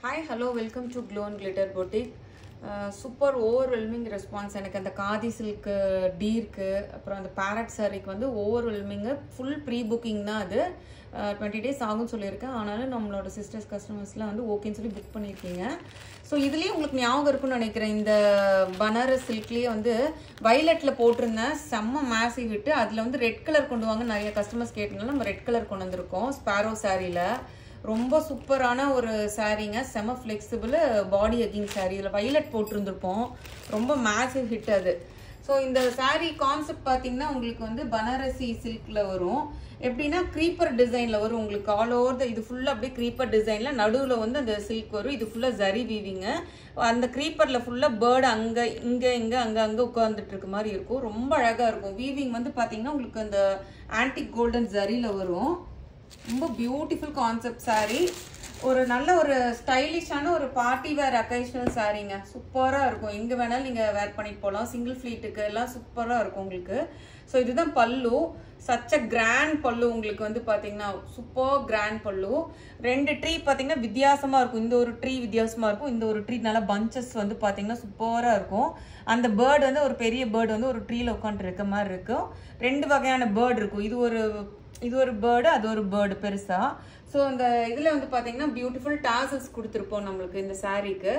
Hi, hello, welcome to Glow and Glitter Boutique. Super overwhelming response. எனக்கு அந்த khadi silk டீர்க்கு அப்புறம் அந்த பேரட் சாரிக்கு வந்து ஓவர்வெல்மிங்கு ஃபுல் ப்ரீ புக்கிங் தான். அது 20 days ஆகும்னு சொல்லியிருக்கேன். ஆனாலும் நம்மளோட சிஸ்டர்ஸ் கஸ்டமர்ஸ்லாம் வந்து ஓகேன்னு சொல்லி புக் பண்ணியிருக்கீங்க. ஸோ இதுலேயே உங்களுக்கு ஞாபகம் இருக்குன்னு நினைக்கிறேன். இந்த பனாரஸ் சில்க்லேயே வந்து வைலட்டில் போட்டிருந்தேன், செம்ம மேசிவ் விட்டு அதில் வந்து ரெட் கலர் கொண்டு வாங்க நிறைய கஸ்டமர்ஸ் கேட்டனால நம்ம ரெட் கலர் கொண்டு வந்திருக்கோம். ஸ்பாரோ சாரியில் ரொம்ப சூப்பரான ஒரு சாரீங்க, செம ஃப்ளெக்சிபிள் பாடி ஹக்கிங் சாரீ. இதில் வைலட் போட்டிருந்துருப்போம், ரொம்ப மேசிவ் ஹிட் அது. ஸோ இந்த சாரீ கான்செப்ட் பார்த்தீங்கன்னா உங்களுக்கு வந்து பனாரசி சில்கில் வரும். எப்படின்னா க்ரீப்பர் டிசைனில் வரும் உங்களுக்கு. ஆல் ஓவர் த இது ஃபுல்லாக அப்படியே க்ரீப்பர் டிசைனில் நடுவில் வந்து அந்த சில்க் வரும். இது ஃபுல்லாக ஜரி வீவிங்க. அந்த க்ரீப்பரில் ஃபுல்லாக பேர்டு அங்கே இங்கே அங்கே உட்காந்துட்டு இருக்க மாதிரி இருக்கும். ரொம்ப அழகாக இருக்கும். வீவிங் வந்து பார்த்தீங்கன்னா உங்களுக்கு அந்த ஆன்டிக் கோல்டன் ஜரியில் வரும். ரொம்ப பியூட்டிஃபுல் கான்செப்ட் சாரீ. ஒரு நல்ல ஒரு ஸ்டைலிஷான ஒரு பார்ட்டி வேர் அக்கேஷனல் சாரீங்க. சூப்பராக இருக்கும். எங்கே வேணாலும் நீங்கள் வேர் பண்ணிட்டு போகலாம். சிங்கிள் ஃப்ளீட்டுக்கு எல்லாம் சூப்பராக இருக்கும் உங்களுக்கு. ஸோ இதுதான் பல்லு. சச்ச கிராண்ட் பல்லு உங்களுக்கு வந்து பார்த்தீங்கன்னா சூப்பர் கிராண்ட் பல்லு. ரெண்டு ட்ரீ பார்த்தீங்கன்னா வித்தியாசமாக இருக்கும். இந்த ஒரு ட்ரீ வித்தியாசமாக இருக்கும், இந்த ஒரு ட்ரீ நல்லா பஞ்சஸ் வந்து பார்த்தீங்கன்னா சூப்பராக இருக்கும். அந்த பேர்டு வந்து ஒரு பெரிய பேர்டு வந்து ஒரு ட்ரீல உட்காந்துட்டு இருக்க மாதிரி இருக்கும். ரெண்டு வகையான பேர்டு இருக்கும். இது ஒரு பேர்டு, அது ஒரு பேர்டு பெருசா. ஸோ இந்த இதில் வந்து பார்த்தீங்கன்னா பியூட்டிஃபுல் டாசல்ஸ் கொடுத்துருப்போம் நம்மளுக்கு இந்த சாரீக்கு.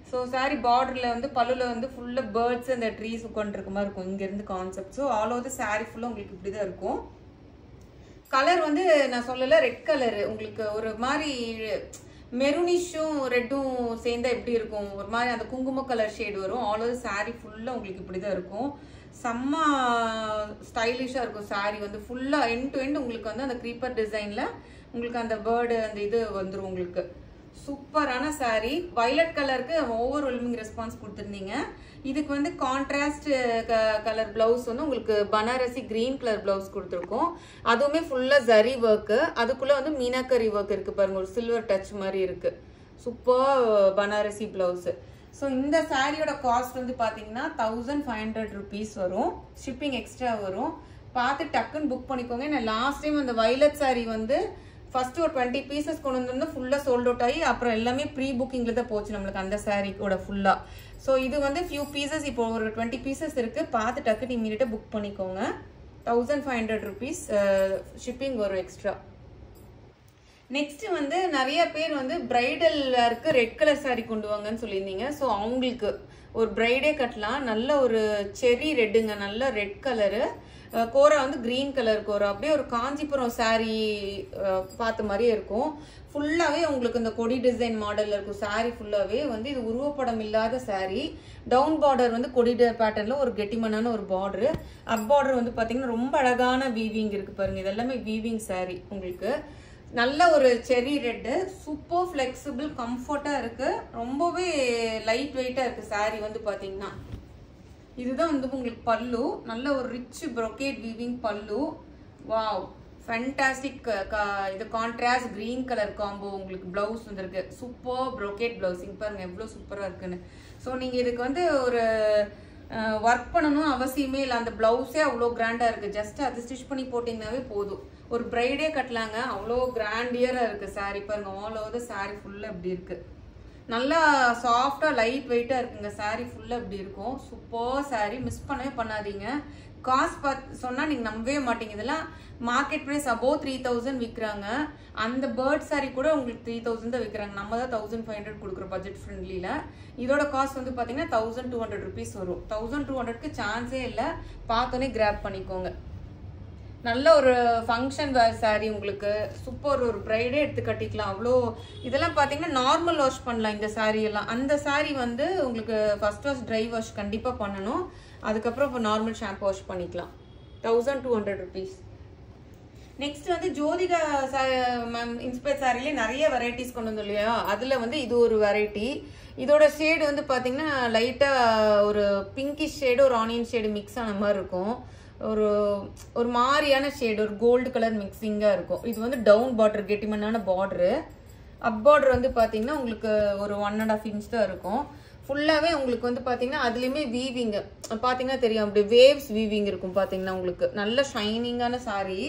ஸோ சாரீ பார்டரில் வந்து பல்லுல வந்து ஃபுல்லாக பேர்ட்ஸ் அந்த ட்ரீஸ் உட்காந்துருக்க மாதிரி இருக்கும் இங்கேருந்து concept. So all over sari ஃபுல்லாக உங்களுக்கு இப்படி தான் இருக்கும். கலர் வந்து நான் சொல்லலை, ரெட் கலரு உங்களுக்கு ஒரு மாதிரி மெரூனிஷும் ரெட்டும் சேர்ந்தா எப்படி இருக்கும், ஒரு மாதிரி அந்த குங்கும கலர் ஷேடு வரும். ஆல் ஓவர் சாரீ ஃபுல்லாக உங்களுக்கு இப்படி தான் இருக்கும். செம்ம ஸ்டைலிஷாக இருக்கும் சாரீ வந்து ஃபுல்லாக எண்ட் டு எண்ட் உங்களுக்கு வந்து அந்த க்ரீப்பர் டிசைனில் உங்களுக்கு அந்த பேர்டு அந்த இது வந்துடும் உங்களுக்கு. சூப்பரான சாரீ. வைலட் கலருக்கு ஓவர்வெல்மிங் ரெஸ்பான்ஸ் கொடுத்துருந்தீங்க. இதுக்கு வந்து கான்ட்ராஸ்ட் கலர் பிளவுஸ் வந்து உங்களுக்கு பனாரசி கிரீன் கலர் பிளவுஸ் கொடுத்துருக்கோம். அதுவுமே ஃபுல்லாக ஜரி ஒர்க்கு. அதுக்குள்ளே வந்து மீனாக்கரி ஒர்க் இருக்குது பாருங்க, ஒரு சில்வர் டச் மாதிரி இருக்குது. Super Banarasi blouse. ஸோ இந்த சாரியோட காஸ்ட் வந்து பார்த்தீங்கன்னா 1500 rupees வரும். ஷிப்பிங் எக்ஸ்ட்ரா வரும். பார்த்து டக்குன்னு புக் பண்ணிக்கோங்க. நான் லாஸ்ட் டைம் அந்த வைலட் சாரி வந்து ஃபர்ஸ்ட் ஒரு 20 pieces கொண்டு வந்து ஃபுல்லாக சோல்ட் அவுட் ஆகி அப்புறம் எல்லாமே ப்ரீ புக்கிங்கில் தான் போச்சு நம்மளுக்கு அந்த சாரியோட ஃபுல்லாக. ஸோ இது வந்து ஃபியூ பீசஸ், இப்போ ஒரு 20 pieces இருக்குது. பார்த்து டக்குன்னு இமீடியட்டாக புக் பண்ணிக்கோங்க. 1500 rupees ஷிப்பிங் வரும் எக்ஸ்ட்ரா. நெக்ஸ்ட் வந்து நிறைய பேர் வந்து பிரைடல் வேருக்கு ரெட் கலர் சாரீ கொண்டு வாங்கன்னு சொல்லியிருந்தீங்க. ஸோ அவங்களுக்கு ஒரு பிரைடே கட்டலாம். நல்ல ஒரு செரி ரெட்டுங்க, நல்ல ரெட் கலரு. கோரா வந்து கிரீன் கலர் கோரா. அப்படியே ஒரு காஞ்சிபுரம் சாரீ பார்த்த மாதிரியே இருக்கும். ஃபுல்லாகவே உங்களுக்கு இந்த கொடி டிசைன் மாடலில் இருக்கும் சாரீ ஃபுல்லாகவே. வந்து இது உருவப்படம் இல்லாத சாரீ. டவுன் பார்டர் வந்து கொடி பேட்டர்னில் ஒரு கெட்டிமனான ஒரு பார்டரு. அப் பார்டர் வந்து பார்த்தீங்கன்னா ரொம்ப அழகான வீவிங் இருக்குது பாருங்கள். இது எல்லாமே வீவிங் சாரீ உங்களுக்கு. நல்ல ஒரு செரி ரெட்டு, சூப்பர் ஃப்ளெக்சிபிள், கம்ஃபர்ட்டாக இருக்குது. ரொம்பவே லைட் வெயிட்டாக இருக்குது சாரீ வந்து பார்த்தீங்கன்னா. இதுதான் வந்து உங்களுக்கு பல்லு. நல்ல ஒரு ரிச் ப்ரொக்கேட் வீவிங் பல்லு. Wow, fantastic. இது கான்ட்ராஸ்ட் கிரீன் கலர் காம்போ உங்களுக்கு பிளவுஸ் வந்துருக்கு. Super brocade blouse. இங்கே பாருங்கள் எவ்வளோ சூப்பராக இருக்குன்னு. ஸோ நீங்கள் இதுக்கு வந்து ஒரு ஒர்க் பண்ணணும் அவசியமே இல்லை. அந்த பிளவுஸே அவ்வளோ கிராண்டாக இருக்குது. ஜஸ்ட் அது ஸ்டிச் பண்ணி போட்டிங்கனாவே போதும். ஒரு பிரைடே கட்டலாங்க, அவ்வளோ கிராண்டியராக இருக்குது சாரீ. பாருங்கள் ஆல் ஓவர் த சாரீ ஃபுல்லாக இப்படி இருக்குது. நல்லா சாஃப்டாக லைட் வெயிட்டாக இருக்குங்க சாரீ ஃபுல்லாக இப்படி இருக்கும். சூப்பர் சாரீ, மிஸ் பண்ணவே பண்ணாதீங்க. காஸ்ட் பார்த்து சொன்னால் நீங்கள் நம்பவே மாட்டீங்க. இதெல்லாம் மார்க்கெட் ப்ரைஸ் அபோவ் 3000 விற்கிறாங்க. அந்த பேர்ட் சாரீ கூட உங்களுக்கு 3000 தான் விற்கிறாங்க. நம்ம தான் 1500 கொடுக்குறோம் பட்ஜெட் ஃப்ரெண்ட்லியில். இதோட காஸ்ட் வந்து பார்த்தீங்கன்னா 1200 rupees வரும். 1200க்கு சான்ஸே இல்லை. பார்த்தோன்னே கிராப் பண்ணிக்கோங்க. நல்ல ஒரு ஃபங்க்ஷன் வேர் சாரீ உங்களுக்கு. சூப்பர், ஒரு ப்ரைடே எடுத்து கட்டிக்கலாம். அவ்வளோ இதெல்லாம் பார்த்தீங்கன்னா நார்மல் வாஷ் பண்ணலாம் இந்த சாரீ எல்லாம். அந்த சாரீ வந்து உங்களுக்கு ஃபர்ஸ்ட் வாஷ் ட்ரை வாஷ் கண்டிப்பாக பண்ணணும். அதுக்கப்புறம் இப்போ நார்மல் ஷாம்பு வாஷ் பண்ணிக்கலாம். 1200 rupees. நெக்ஸ்ட் வந்து ஜோதிகா மேம் இன்ஸ்பயர் சாரிலே நிறைய வெரைட்டிஸ் கொண்டு வந்தோம் இல்லையா, அதில் வந்து இது ஒரு வெரைட்டி. இதோட ஷேடு வந்து பார்த்தீங்கன்னா லைட்டாக ஒரு பிங்கிஷ் ஷேடு ஒரு ஆனியன் ஷேடு மிக்ஸ் ஆன மாதிரி இருக்கும். ஒரு மாதிரியான ஷேடு, ஒரு கோல்டு கலர் மிக்சிங்காக இருக்கும். இது வந்து டவுன் பார்டர் கெட்டிமனான பார்டரு. அப் பார்டர் வந்து பார்த்தீங்கன்னா உங்களுக்கு ஒரு 1.5 inch தான் இருக்கும். ஃபுல்லாகவே உங்களுக்கு வந்து பார்த்தீங்கன்னா அதுலேயுமே வீவிங்கு பார்த்தீங்கன்னா தெரியும், அப்படி வேவ்ஸ் வீவிங் இருக்கும் பார்த்தீங்கன்னா உங்களுக்கு. நல்ல ஷைனிங்கான சாரீ.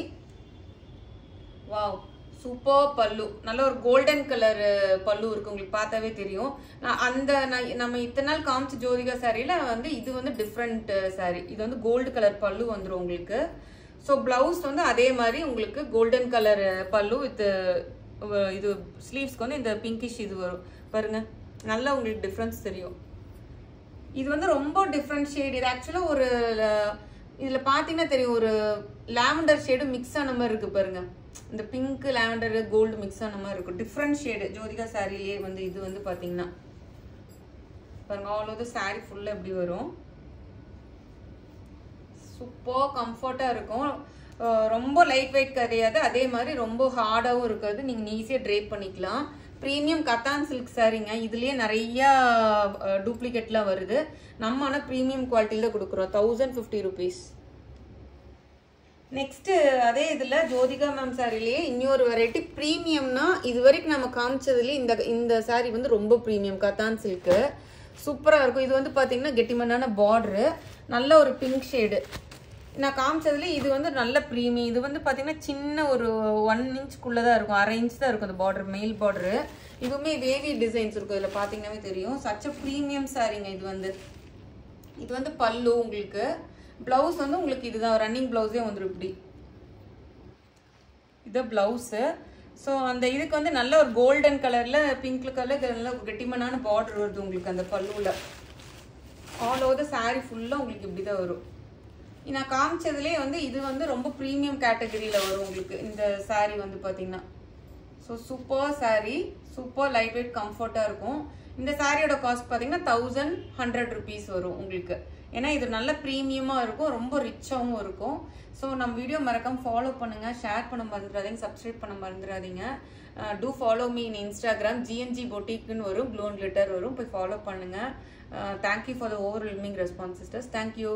வாவ், சூப்பர் பல்லு, நல்ல ஒரு கோல்டன் கலர் பல்லு இருக்கு, உங்களுக்கு பார்த்தாவே தெரியும். நம்ம இத்தனை நாள் காமிச்ச ஜோதிகா சாரியில வந்து இது வந்து டிஃப்ரெண்ட் சாரி. இது வந்து கோல்டு கலர் பல்லு வந்துடும் உங்களுக்கு. ஸோ பிளவுஸ் வந்து அதே மாதிரி உங்களுக்கு கோல்டன் கலர் பல்லு வித் இது ஸ்லீவ்ஸ்க்கு வந்து இந்த பிங்கிஷ் இது வரும் பாருங்க. நல்லா உங்களுக்கு டிஃப்ரென்ஸ் தெரியும். இது வந்து ரொம்ப டிஃப்ரெண்ட் ஷேட். இது ஆக்சுவலாக ஒரு இதுல பாத்தீங்கன்னா தெரியும், ஒரு லாவெண்டர் ஷேடு மிக்ஸ் ஆன மாதிரி இருக்கு பாருங்க. இந்த பிங்க் லாவெண்டர் கோல்டு மிக்ஸ் ஆன மாதிரி இருக்கும். டிஃப்ரெண்ட் ஷேடு ஜோதிகா சாரிலேயே வந்து இது வந்து பாத்தீங்கன்னா பாருங்க. ஆல் ஓவர் சாரி ஃபுல்லா எப்படி வரும். சூப்பர் கம்ஃபர்ட்டா இருக்கும். ரொம்ப லைட் வெயிட் கிடையாது, அதே மாதிரி ரொம்ப ஹார்டாகவும் இருக்காது. நீங்க ஈஸியா ட்ரேப் பண்ணிக்கலாம். ப்ரீமியம் கத்தான் சில்க் சாரிங்க. இதுலயே நிறைய டூப்ளிகேட்லாம் வருது. நம்ம ஆனால் ப்ரீமியம் குவாலிட்டியில கொடுக்குறோம். 1050 rupees. நெக்ஸ்ட் அதே இதுல ஜோதிகா மேம் சாரிலேயே இன்னொரு வெரைட்டி ப்ரீமியம்னா, இது வரைக்கும் நம்ம காமிச்சதுலேயே இந்த சாரி வந்து ரொம்ப ப்ரீமியம் கத்தான் சில்க்கு. சூப்பரா இருக்கும். இது வந்து பாத்தீங்கன்னா கெட்டிமன்னான பார்டரு, நல்ல ஒரு பிங்க் ஷேடு. நான் காமிச்சதுல இது வந்து நல்ல ப்ரீமியம். இது வந்து பாத்தீங்கன்னா சின்ன ஒரு 1 inchக்குள்ளதான் இருக்கும், 1/2 inch தான் இருக்கும் அந்த பார்டர், மெயில் பார்டரு. இதுவுமே வேவி டிசைன்ஸ் இருக்கும், இதுல பாத்தீங்கன்னாவே தெரியும். சச்ச ப்ரீமியம் சாரிங்க. இது வந்து பல்லு உங்களுக்கு. பிளவுஸ் வந்து உங்களுக்கு இதுதான் ரன்னிங் பிளவுஸே வந்துடும் இப்படி. இது பிளவுஸ். ஸோ அந்த இதுக்கு வந்து நல்ல ஒரு கோல்டன் கலர்ல பிங்க் கலர்ல நல்ல கெட்டிமனான பார்டர் வருது உங்களுக்கு அந்த பல்லுல. ஆல் ஓவர் சாரி ஃபுல்லா உங்களுக்கு இப்படிதான் வரும். நான் காமிச்சதுலேயே வந்து இது வந்து ரொம்ப ப்ரீமியம் கேட்டகரியில வரும் உங்களுக்கு இந்த சாரி வந்து பாத்தீங்கன்னா. So super sari, super light weight கம்ஃபர்ட்டா இருக்கும். இந்த சாரியோட காஸ்ட் பாத்தீங்கன்னா 1100 rupees வரும் உங்களுக்கு. ஏன்னா இது நல்ல ப்ரீமியமா இருக்கும், ரொம்ப ரிச்சாகவும் இருக்கும். ஸோ நம்ம வீடியோ மறக்காம ஃபாலோ பண்ணுங்க, ஷேர் பண்ண மறந்துடாதீங்க, சப்ஸ்கிரைப் பண்ண மறந்துடாதீங்க. Do follow me in Instagram. GNG பொட்டிக்னு வரும், க்ளோ அண்ட் கிளிட்டர் வரும், போய் ஃபாலோ பண்ணுங்க. Thank you for the overwhelming response sisters. Thank you.